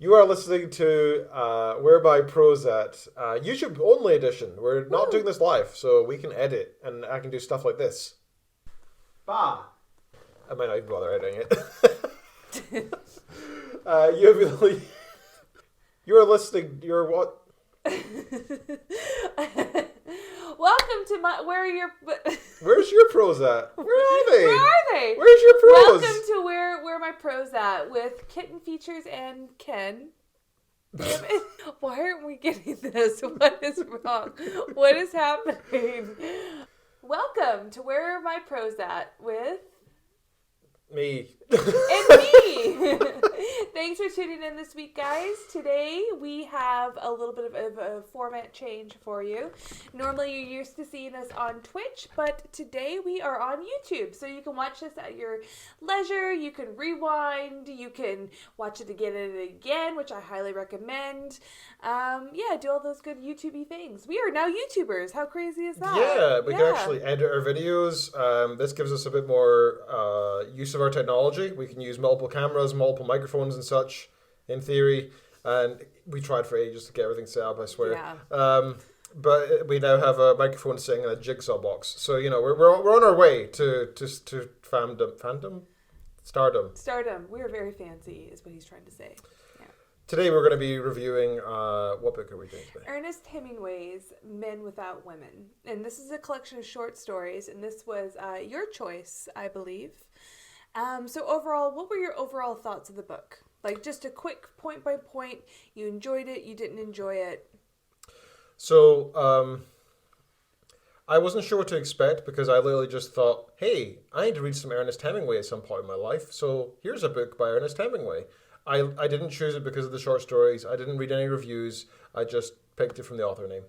You are listening to Whereby Prose at YouTube only edition. We're not doing this live, so we can edit, and I can do stuff like this. Bah! I might not even bother editing it. You're listening. You're what? Welcome to my. Where's your prose at? Where are they? Where are they? Where's your prose? Welcome to where my prose at with Kitten Features and Ken. Why aren't we getting this? What is wrong? What is happening? Welcome to where my prose at with me. and me. Thanks for tuning in this week, guys. Today we have a little bit of a format change for you. Normally you're used to seeing us on Twitch, but today we are on YouTube. So you can watch this at your leisure. You can rewind. You can watch it again and again, which I highly recommend. Do all those good YouTube-y things. We are now YouTubers. How crazy is that? Yeah, we can actually edit our videos. This gives us a bit more use of our technology. We can use multiple cameras, multiple microphones and such, in theory. And we tried for ages to get everything set up, I swear. Yeah. But we now have a microphone sitting in a jigsaw box. So, you know, we're on our way to fandom? Stardom. Stardom. We're very fancy, is what he's trying to say. Today we're going to be reviewing, what book are we doing today? Ernest Hemingway's Men Without Women. And this is a collection of short stories, and this was your choice, I believe. So overall, what were your overall thoughts of the book? Like, just a quick point by point, you enjoyed it, you didn't enjoy it? So, I wasn't sure what to expect because I literally just thought, hey, I need to read some Ernest Hemingway at some point in my life, so here's a book by Ernest Hemingway. I didn't choose it because of the short stories. I didn't read any reviews. I just picked it from the author name.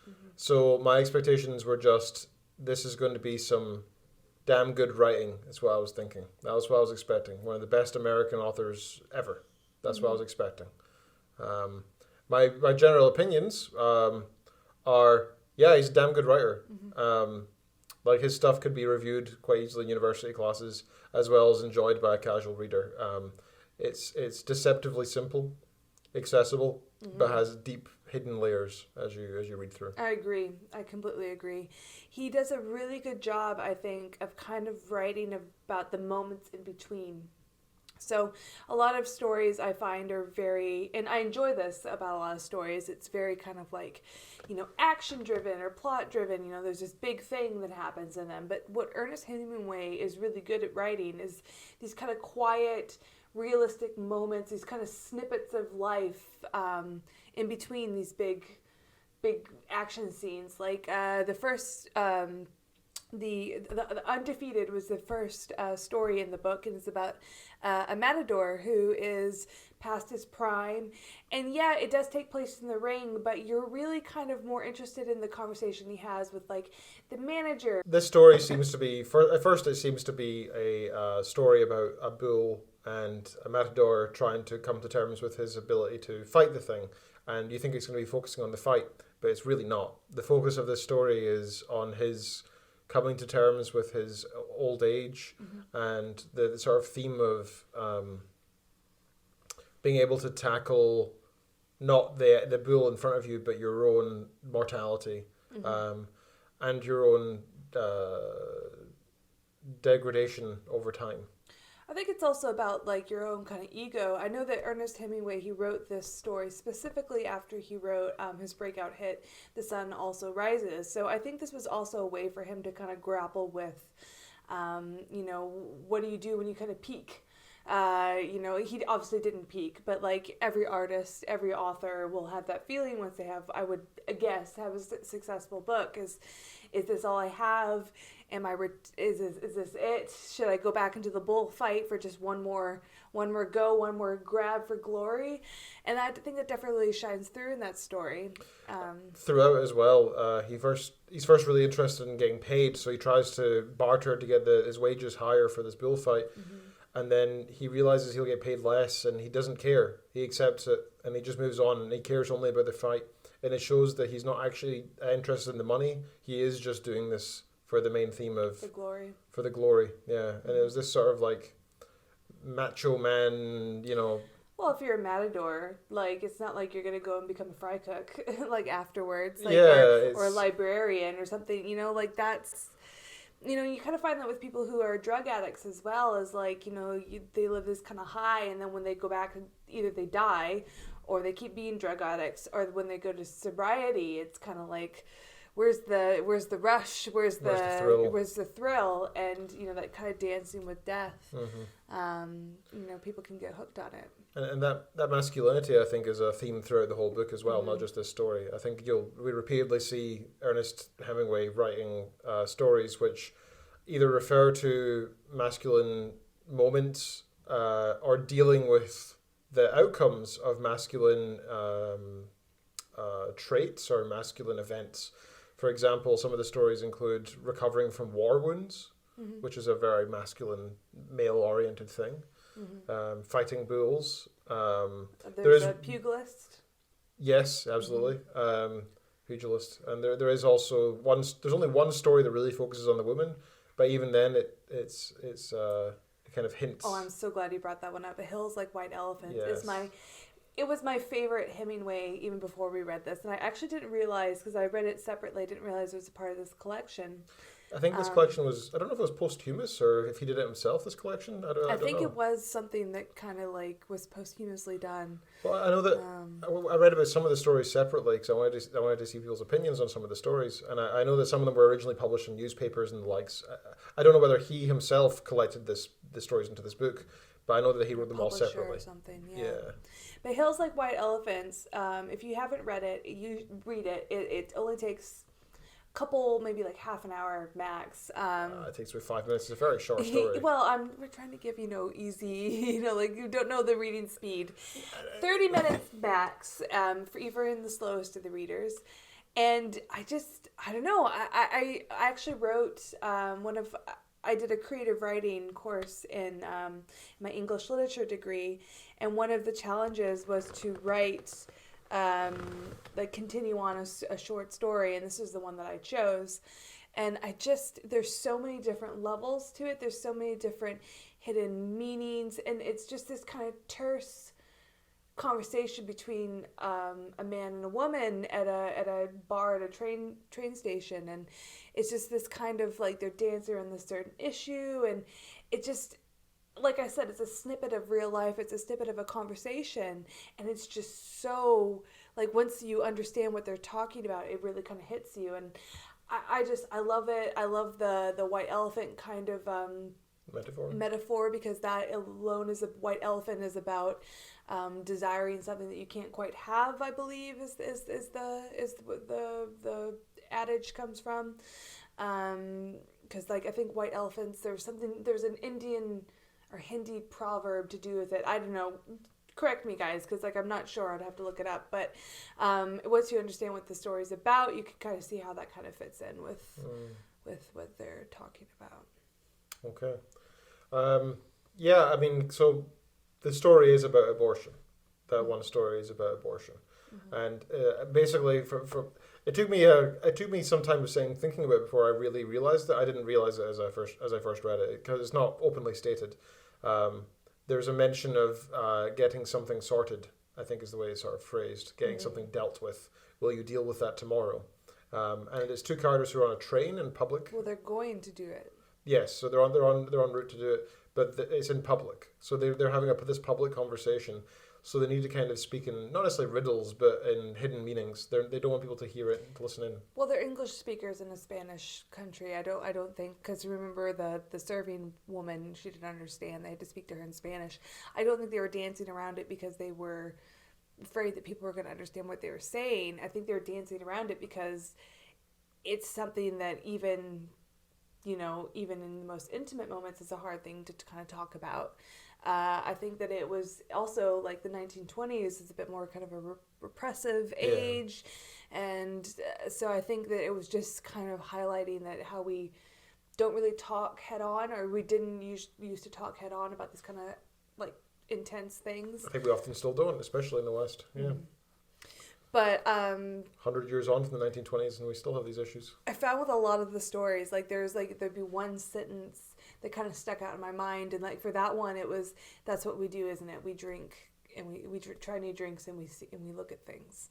Mm-hmm. So my expectations were just, this is going to be some damn good writing. That's what I was thinking. That was what I was expecting. One of the best American authors ever. That's what I was expecting. My general opinions are, yeah, he's a damn good writer. Mm-hmm. Like, his stuff could be reviewed quite easily in university classes, as well as enjoyed by a casual reader. It's deceptively simple, accessible, but has deep hidden layers as you read through. I agree. I completely agree. He does a really good job, I think, of kind of writing about the moments in between. So a lot of stories I find are very, and I enjoy this about a lot of stories, it's very kind of like, action driven or plot driven, there's this big thing that happens in them. But what Ernest Hemingway is really good at writing is these kind of quiet, realistic moments, these kind of snippets of life in between these big action scenes. Like the first, the Undefeated was the first story in the book, and it's about a matador who is past his prime. And yeah, it does take place in the ring, but you're really kind of more interested in the conversation he has with, like, the manager. This story seems to be, at first it seems to be a story about a bull and a matador trying to come to terms with his ability to fight the thing. And you think it's going to be focusing on the fight, but it's really not. The focus of this story is on his coming to terms with his old age, and the sort of theme of being able to tackle not the bull in front of you, but your own mortality, and your own degradation over time. I think it's also about, like, your own kind of ego. I know that Ernest Hemingway, he wrote this story specifically after he wrote his breakout hit, The Sun Also Rises. So I think this was also a way for him to kind of grapple with, what do you do when you kind of peak? He obviously didn't peak, but, like, every artist, every author will have that feeling once they have, I would guess, have a successful book. Is this all I have? Is this it? Should I go back into the bullfight for just one more go, one more grab for glory? And I think that definitely shines through in that story. Throughout as well, he's first really interested in getting paid, so he tries to barter to get his wages higher for this bullfight. And then he realizes he'll get paid less, and he doesn't care. He accepts it, and he just moves on, and he cares only about the fight. And it shows that he's not actually interested in the money. He is just doing this for the main theme of the glory. For the glory, yeah. And it was this sort of, like, macho man, Well, if you're a matador, like it's not like you're gonna go and become a fry cook like afterwards, like Yeah, or a it's librarian or something. Like that's you kind of find that with people who are drug addicts as well, as like they live this kind of high, and then when they go back, either they die, or they keep being drug addicts, or when they go to sobriety, it's kind of like where's the rush, where's the thrill? where's the thrill, and that kind of dancing with death. Hmm. People can get hooked on it. And that masculinity, I think, is a theme throughout the whole book as well, not just this story. I think we repeatedly see Ernest Hemingway writing stories either refer to masculine moments or dealing with the outcomes of masculine traits or masculine events. For example, some of the stories include recovering from war wounds, which is a very masculine, male-oriented thing. Fighting bulls. There's a pugilist. Yes, absolutely. Pugilist, and there is also one. There's only one story that really focuses on the woman, but even then, it kind of hints. Oh, I'm so glad you brought that one up. Hills Like White Elephants Yes. It was my favorite Hemingway even before we read this, and I actually didn't realize, because I read it separately, I didn't realize it was a part of this collection. I think this collection was, I don't know if it was posthumous or if he did it himself, this collection. I don't think know. it was something that kind of like was posthumously done. Well, I know that I read about some of the stories separately because I wanted to see people's opinions on some of the stories. And I know that some of them were originally published in newspapers and the likes. I don't know whether he himself collected the stories into this book, but I know that he wrote them all separately. Or something, yeah. But Hills Like White Elephants, if you haven't read it, you read it. It only takes couple, maybe like half an hour max. It takes me 5 minutes. It's a very short story. We're trying to give easy, like you don't know the reading speed. 30 minutes max, for even the slowest of the readers. And I don't know. I actually wrote I did a creative writing course in my English literature degree, and one of the challenges was to write. Continue on a short story, and this is the one that I chose. And there's so many different levels to it. There's so many different hidden meanings, and it's just this kind of terse conversation between a man and a woman at a bar at a train station, and it's just this kind of like they're dancing on this certain issue, and it just. Like I said, it's a snippet of real life. It's a snippet of a conversation. And it's just so, like, once you understand what they're talking about, it really kind of hits you. And I love it. I love the white elephant kind of metaphor, because that alone is a white elephant is about desiring something that you can't quite have, I believe, is the adage comes from. Because, like, I think white elephants, there's an Indian or Hindi proverb to do with it. I don't know. Correct me, guys, because like I'm not sure. I'd have to look it up. But once you understand what the story's about, you can kind of see how that kind of fits in with what they're talking about. Okay. Yeah, I mean, so the story is about abortion. That one story is about abortion, and basically, it took me some time of thinking about it before I really realized it. I didn't realize it as I first read it because it's not openly stated. There's a mention of getting something sorted, I think is the way it's sort of phrased, getting something dealt with. Will you deal with that tomorrow? And it's two characters who are on a train in public. Well, they're going to do it. Yes, so they're en route to do it, but it's in public. So they're having this public conversation. So they need to kind of speak in not necessarily riddles, but in hidden meanings. They don't want people to hear it, to listen in. Well, they're English speakers in a Spanish country. I don't think, because remember the serving woman, she didn't understand. They had to speak to her in Spanish. I don't think they were dancing around it because they were afraid that people were going to understand what they were saying. I think they were dancing around it because it's something that even in the most intimate moments, it's a hard thing to kind of talk about. I think that it was also like the 1920s is a bit more kind of a repressive age. And so I think that it was just kind of highlighting that how we don't really talk head on, or we didn't used to talk head on about these kind of like intense things. I think we often still don't, especially in the West. Yeah. But 100 years on from the 1920s, and we still have these issues. I found with a lot of the stories, like there'd be one sentence that kind of stuck out in my mind, and like for that one, it was, that's what we do, isn't it? We drink and we try new drinks, and we look at things.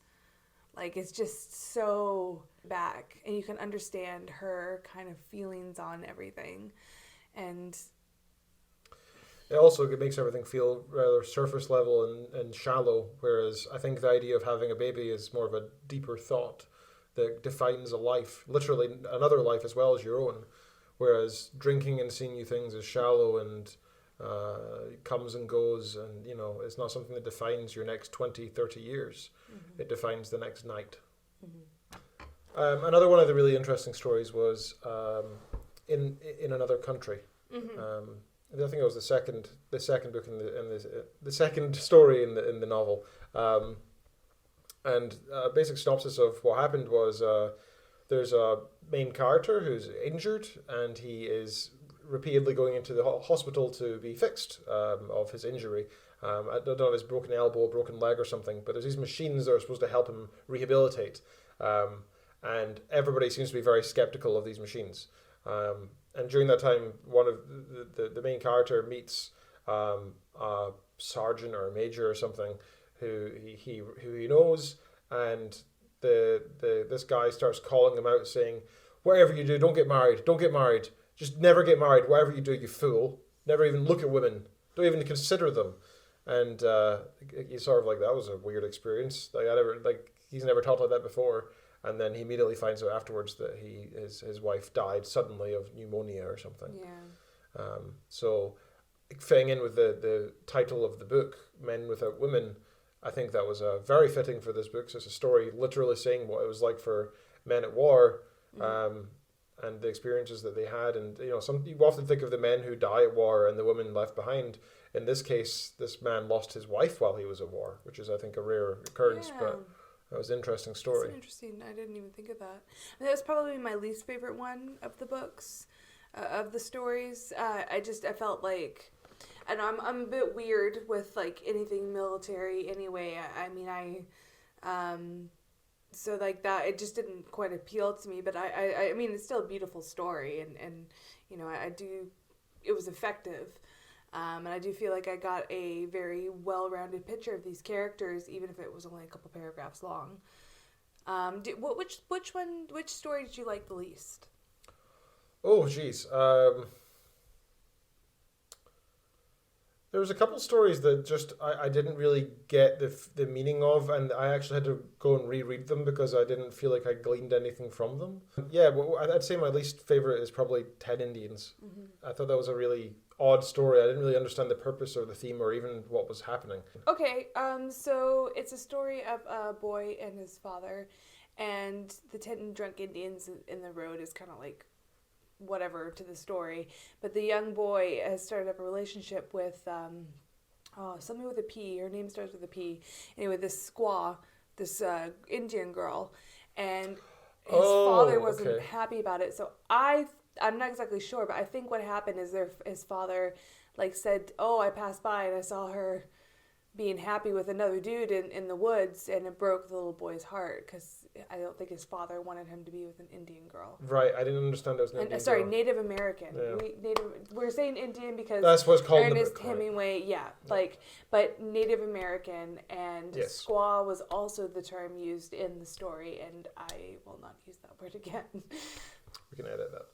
Like, it's just so back, and you can understand her kind of feelings on everything. And it makes everything feel rather surface level and shallow, whereas I think the idea of having a baby is more of a deeper thought that defines a life, literally another life as well as your own. Whereas drinking and seeing new things is shallow and comes and goes, and it's not something that defines your next 20, 30 years. Mm-hmm. It defines the next night. Mm-hmm. Another one of the really interesting stories was in another country. Mm-hmm. I think it was the second book the second story in the novel. And a basic synopsis of what happened was there's a main character who's injured, and he is repeatedly going into the hospital to be fixed of his injury. I don't know if it's broken elbow, broken leg or something, but there's these machines that are supposed to help him rehabilitate. And everybody seems to be very skeptical of these machines. And during that time, one of the main character meets a sergeant or a major or something who he knows, and this guy starts calling him out, saying, "Whatever you do, don't get married. Don't get married. Just never get married. Whatever you do, you fool. Never even look at women. Don't even consider them." And he's sort of like, that was a weird experience. He's never talked like that before. And then he immediately finds out afterwards that his wife died suddenly of pneumonia or something. Yeah. So fitting in with the title of the book, Men Without Women, I think that was very fitting for this book. So it's a story literally saying what it was like for men at war, and the experiences that they had. And you often think of the men who die at war and the women left behind. In this case, this man lost his wife while he was at war, which is, I think, a rare occurrence. Yeah. But that was an interesting story. That's interesting. I didn't even think of that. That was probably my least favorite one of the books, of the stories. I felt like, and I'm a bit weird with like anything military anyway. So like that, it just didn't quite appeal to me. But I mean, it's still a beautiful story, and it was effective. And I do feel like I got a very well-rounded picture of these characters, even if it was only a couple paragraphs long. Which story did you like the least? Oh, geez. There was a couple stories that just I didn't really get the meaning of, and I actually had to go and reread them because I didn't feel like I gleaned anything from them. Yeah, well, I'd say my least favorite is probably 10 Indians. Mm-hmm. I thought that was a really odd story. I didn't really understand the purpose or the theme or even what was happening. Okay, so it's a story of a boy and his father, and the 10 drunk Indians in the road is kind of like whatever to the story, but the young boy has started up a relationship with somebody with a P. Her name starts with a P. Anyway, this squaw, this Indian girl, and his father wasn't happy about it. So I'm not exactly sure, but I think what happened is his father like said, "Oh, I passed by and I saw her being happy with another dude in the woods," and it broke the little boy's heart because I don't think his father wanted him to be with an Indian girl. Right, I didn't understand that was an Indian girl. Native American. Yeah. We're saying Indian because that's what's called Ernest Hemingway. Right? Yeah, but Native American, and yes. Squaw was also the term used in the story, and I will not use that word again. We can edit that.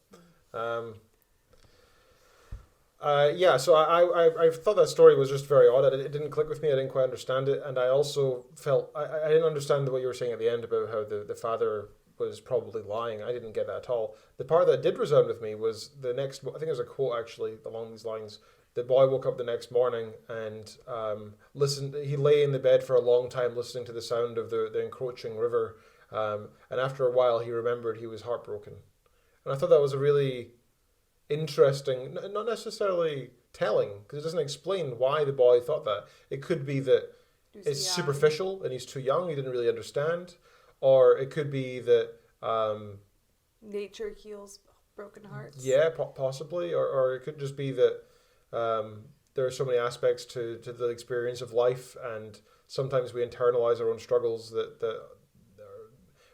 So I thought that story was just very odd. It didn't click with me. I didn't quite understand it, and I also felt I didn't understand what you were saying at the end about how the father was probably lying. I didn't get that at all. The part that did resound with me was the next. I think there's a quote actually along these lines. The boy woke up the next morning and listened. He lay in the bed for a long time listening to the sound of the encroaching river, and after a while he remembered he was heartbroken, and I thought that was a really interesting, not necessarily telling, because it doesn't explain why the boy thought that. It could be that it's superficial and he's too young, he didn't really understand, or it could be that nature heals broken hearts. Yeah, possibly, or it could just be that there are so many aspects to the experience of life, and sometimes we internalize our own struggles that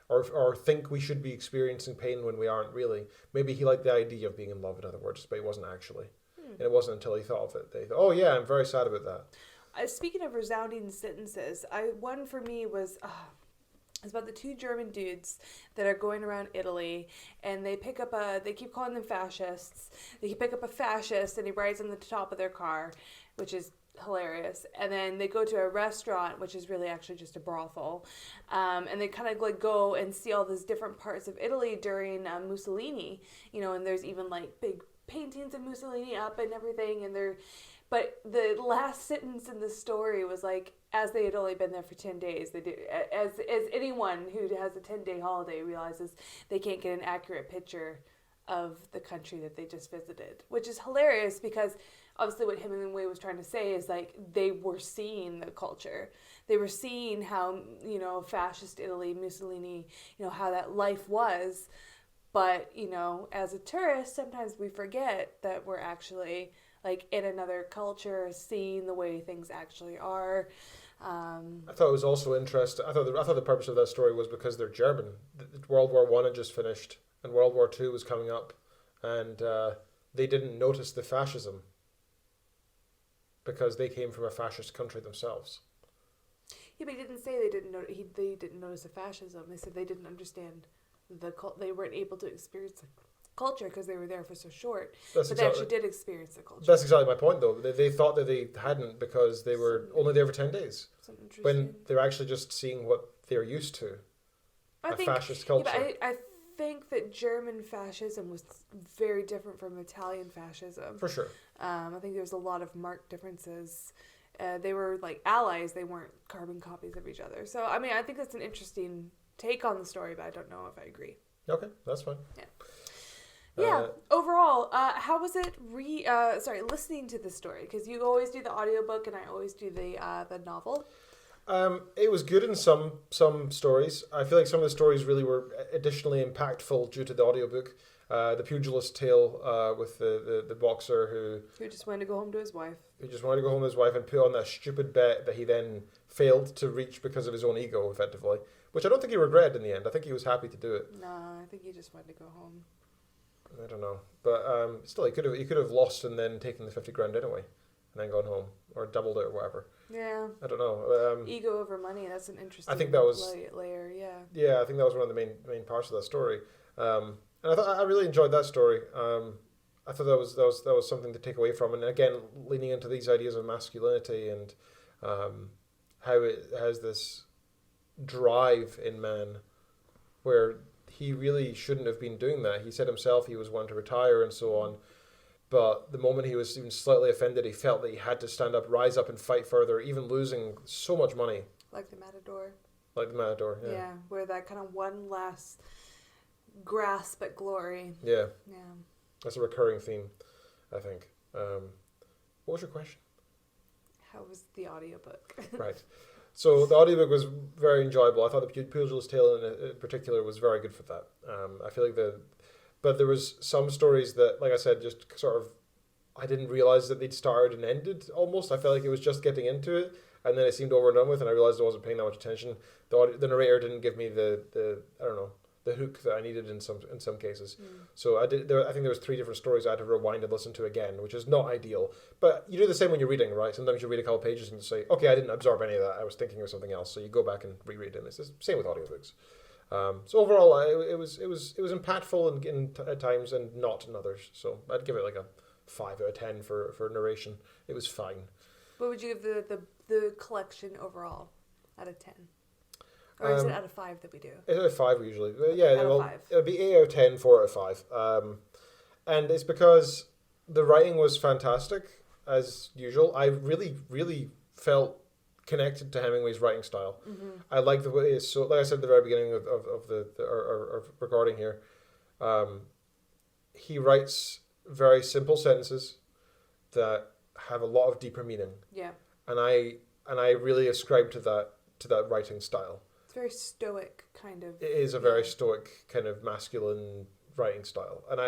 or think we should be experiencing pain when we aren't really. Maybe he liked the idea of being in love, in other words, but he wasn't actually. And it wasn't until he thought of it that he thought, oh yeah, I'm very sad about that. speaking of resounding sentences, one for me was it's about the two German dudes that are going around Italy, and they keep calling them fascists. They pick up a fascist, and he rides on the top of their car, which is hilarious. And then they go to a restaurant, which is really actually just a brothel, and they kind of like go and see all these different parts of Italy during Mussolini, and there's even like big paintings of Mussolini up and everything, but the last sentence in the story was like, as they had only been there for 10 days, they did, as anyone who has a 10-day holiday realizes, they can't get an accurate picture of the country that they just visited, which is hilarious because obviously what Hemingway was trying to say is like they were seeing the culture. They were seeing how, fascist Italy, Mussolini, how that life was. But, as a tourist, sometimes we forget that we're actually like in another culture, seeing the way things actually are. I thought it was also interesting. I thought the purpose of that story was because they're German. World War One had just finished, and World War Two was coming up, and they didn't notice the fascism because they came from a fascist country themselves. Yeah, but he didn't say they didn't they didn't notice the fascism. They said they didn't understand they weren't able to experience the culture because they were there for so short. But they actually did experience the culture. That's exactly my point, though. They thought that they hadn't because they were only there for 10 days. When they're actually just seeing what they're used to. Fascist culture. Yeah, but I think that German fascism was very different from Italian fascism. For sure. I think there's a lot of marked differences. They were like allies. They weren't carbon copies of each other. So, I mean, I think that's an interesting take on the story, but I don't know if I agree. Okay, that's fine. Yeah. Yeah. Overall, how was it listening to the story? Because you always do the audiobook and I always do the novel. It was good in some stories. I feel like some of the stories really were additionally impactful due to the audiobook. The pugilist tale with the boxer who just wanted to go home to his wife. He just wanted to go home to his wife and put on that stupid bet that he then failed to reach because of his own ego, effectively. Which I don't think he regretted in the end. I think he was happy to do it. No, I think he just wanted to go home. I don't know, but still, he could have lost and then taken the 50 grand anyway, and then gone home or doubled it or whatever. Yeah. I don't know. Ego over money. That's an interesting. I think that was layer. Yeah. Yeah, I think that was one of the main parts of that story, and I thought I really enjoyed that story. I thought that was something to take away from, and again, leaning into these ideas of masculinity and how it has this drive in man where he really shouldn't have been doing that. He said himself he was wanting to retire and so on. But the moment he was even slightly offended, he felt that he had to stand up, rise up and fight further, even losing so much money. Like the Matador. Yeah. Yeah, where that kind of one last grasp at glory. Yeah. Yeah. That's a recurring theme, I think. What was your question? How was the audiobook? Right. So the audiobook was very enjoyable. I thought the Pugilist Tale in particular was very good for that. I feel like but there was some stories that, like I said, just sort of, I didn't realize that they'd started and ended almost. I felt like it was just getting into it, and then it seemed over and done with, and I realized I wasn't paying that much attention. The narrator didn't give me the I don't know, the hook that I needed in some cases. So I think there was 3 different stories I had to rewind and listen to again, which is not ideal. But you do the same when you're reading, right? Sometimes you read a couple pages and you say, okay, I didn't absorb any of that. I was thinking of something else. So you go back and reread it. And it's the same with audiobooks. So overall, it was impactful at times and not in others. So I'd give it like a 5 out of 10 for narration. It was fine. What would you give the collection overall out of 10? Or is it out of 5 that we do? It's out of 5 usually. Yeah, out of 5. It'll be 8 out of 10, 4 out of 5. And it's because the writing was fantastic, as usual. I really, really felt connected to Hemingway's writing style. Mm-hmm. I like the way it's so, like I said at the very beginning of our recording here, he writes very simple sentences that have a lot of deeper meaning. Yeah. And I really ascribe to that writing style. It's very stoic kind of. It is a very stoic kind of masculine writing style, and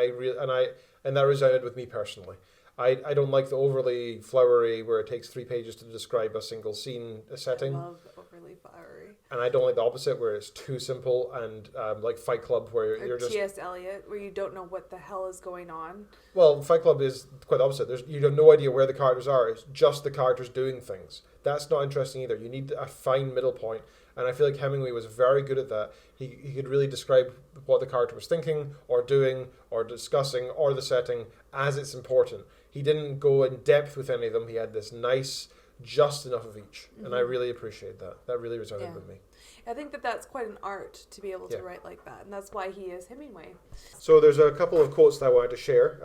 that resounded with me personally. I don't like the overly flowery where it takes 3 pages to describe a single scene, a setting. I love overly flowery. And I don't like the opposite, where it's too simple, and like Fight Club, where Or you're just... T.S. Eliot, where you don't know what the hell is going on. Well, Fight Club is quite the opposite. You have no idea where the characters are. It's just the characters doing things. That's not interesting either. You need a fine middle point, and I feel like Hemingway was very good at that. He could really describe what the character was thinking, or doing, or discussing, or the setting as it's important. He didn't go in depth with any of them. He had this nice, just enough of each, and I really appreciate that. That really resonated with me. I think that that's quite an art to be able to Yeah. write like that, and that's why he is Hemingway. So there's a couple of quotes that I wanted to share.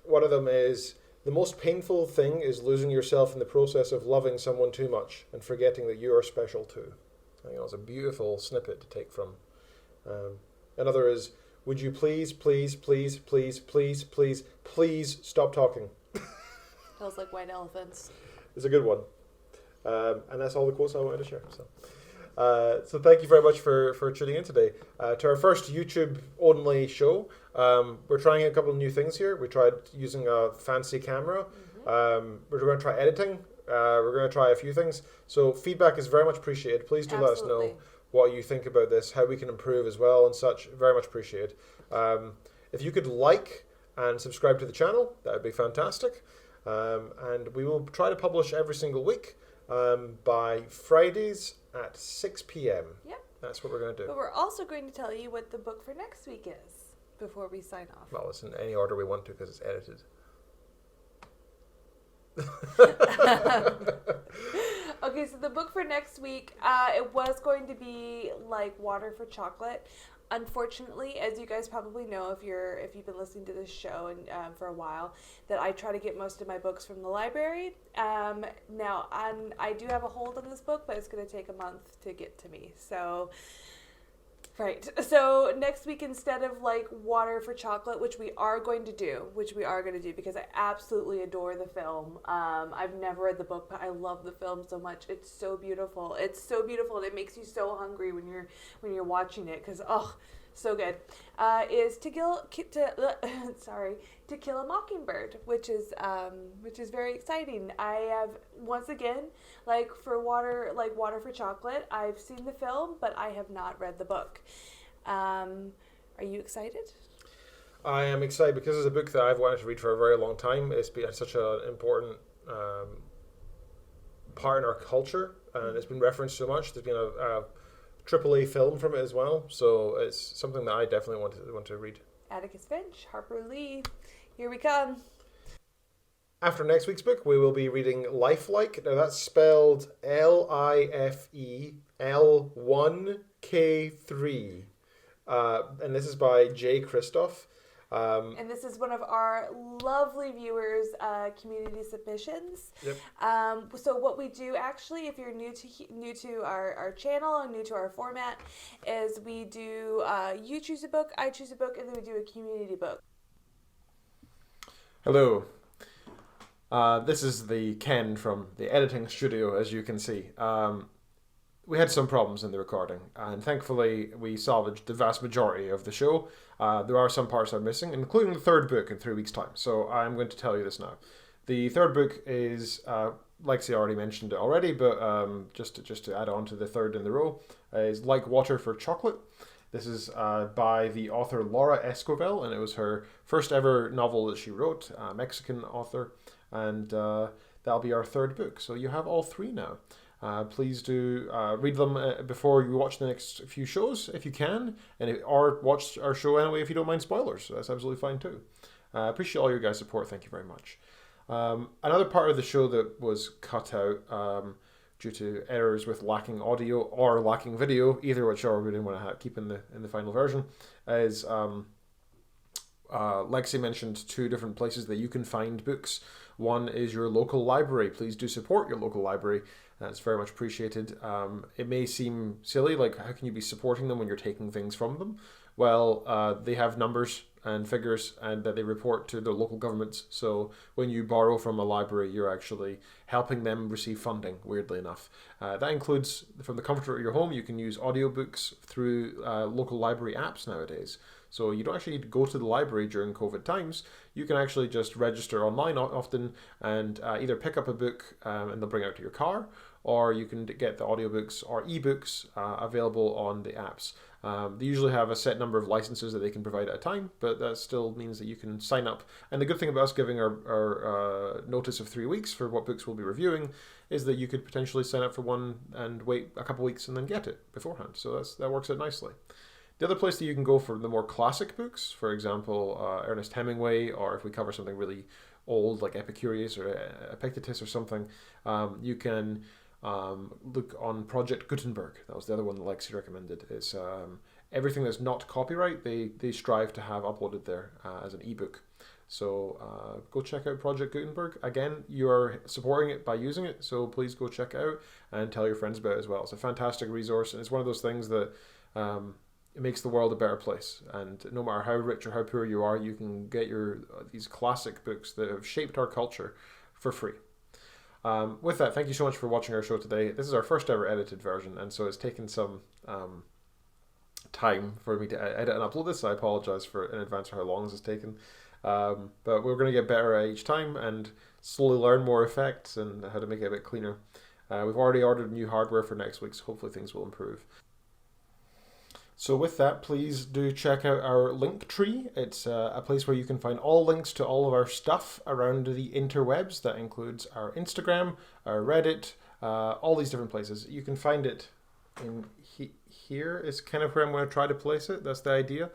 One of them is, "The most painful thing is losing yourself in the process of loving someone too much and forgetting that you are special too." I think that was a beautiful snippet to take from. Another is, "Would you please, please, please, please, please, please, please stop talking." Feels like white elephants. It's a good one. And that's all the quotes I wanted to share. So thank you very much for tuning in today to our first YouTube only show. We're trying a couple of new things here. We tried using a fancy camera. We're going to try editing. We're going to try a few things. So feedback is very much appreciated. Please do let us know what you think about this, how we can improve as well, and such. Very much appreciated. If you could like and subscribe to the channel, that would be fantastic. And we will try to publish every single week by Fridays at 6 p.m. Yep. That's what we're going to do. But we're also going to tell you what the book for next week is before we sign off. Well, it's in any order we want to because it's edited. Okay, so the book for next week, it was going to be like Water for Chocolate. Unfortunately, as you guys probably know, if you've been listening to this show and for a while, that I try to get most of my books from the library. Now, I do have a hold on this book, but it's going to take a month to get to me. So, right. So next week, instead of like Water for Chocolate, which we are going to do because I absolutely adore the film. I've never read the book, but I love the film so much. It's so beautiful. It's so beautiful, and it makes you so hungry when you're watching it because so good. Is To Kill a Mockingbird, which is very exciting. I have once again, like Water for Chocolate, I've seen the film, but I have not read the book. Are you excited? I am excited because it's a book that I've wanted to read for a very long time. It's been such an important part in our culture, and it's been referenced so much. There's been a AAA film from it as well, so it's something that I definitely want to read. Atticus Finch, Harper Lee, here we come. After next week's book, we will be reading Lifelike. Now that's spelled LIFEL1K3, and this is by J. Christoph. And this is one of our lovely viewers' community submissions. Yep. So what we do actually, if you're new to our channel and new to our format, is we do you choose a book, I choose a book, and then we do a community book. Hello. This is the Ken from the editing studio, as you can see. We had some problems in the recording, and thankfully we salvaged the vast majority of the show. There are some parts I'm missing, including the third book in 3 weeks' time, so I'm going to tell you this now. The third book is, Lexi already mentioned it already, but just to add on to the third in the row, is Like Water for Chocolate. This is by the author Laura Escovel, and it was her first ever novel that she wrote, a Mexican author, and that'll be our third book. So you have all three now. Please do read them before you watch the next few shows, if you can, or watch our show anyway if you don't mind spoilers. So that's absolutely fine too. I appreciate all your guys' support. Thank you very much. Another part of the show that was cut out due to errors with lacking audio or lacking video, either which we didn't want to keep in the final version, is Lexi mentioned 2 different places that you can find books. One is your local library. Please do support your local library. That's very much appreciated. It may seem silly, like how can you be supporting them when you're taking things from them? Well, they have numbers and figures and that they report to the local governments. So when you borrow from a library, you're actually helping them receive funding, weirdly enough. That includes, from the comfort of your home, you can use audiobooks through local library apps nowadays. So you don't actually need to go to the library during COVID times. You can actually just register online often and either pick up a book and they'll bring it out to your car, or you can get the audiobooks or ebooks available on the apps. They usually have a set number of licenses that they can provide at a time, but that still means that you can sign up. And the good thing about us giving our notice of 3 weeks for what books we'll be reviewing is that you could potentially sign up for one and wait a couple weeks and then get it beforehand. So that works out nicely. The other place that you can go for the more classic books, for example, Ernest Hemingway, or if we cover something really old like Epicurus or Epictetus or something, you can look on Project Gutenberg. That was the other one that Lexi recommended. It's everything that's not copyright, they strive to have uploaded there as an ebook. So go check out Project Gutenberg. Again, you are supporting it by using it, so please go check it out and tell your friends about it as well. It's a fantastic resource, and it's one of those things that it makes the world a better place. And no matter how rich or how poor you are, you can get these classic books that have shaped our culture for free. With that, thank you so much for watching our show today. This is our first ever edited version, and so it's taken some time for me to edit and upload this. So I apologize in advance for how long this has taken. But we're going to get better at each time and slowly learn more effects and how to make it a bit cleaner. We've already ordered new hardware for next week, so hopefully things will improve. So with that, please do check out our link tree. It's a place where you can find all links to all of our stuff around the interwebs. That includes our Instagram, our Reddit, all these different places. You can find it in here is kind of where I'm going to try to place it. That's the idea.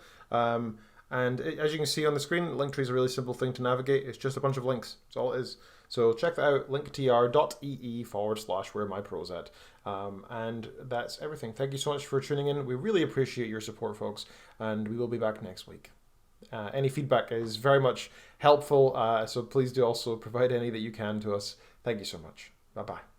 And as you can see on the screen, Linktree is a really simple thing to navigate. It's just a bunch of links. That's all it is. So check that out, linktr.ee/whereamyprose@. And that's everything. Thank you so much for tuning in. We really appreciate your support, folks, and we will be back next week. Any feedback is very much helpful, so please do also provide any that you can to us. Thank you so much. Bye-bye.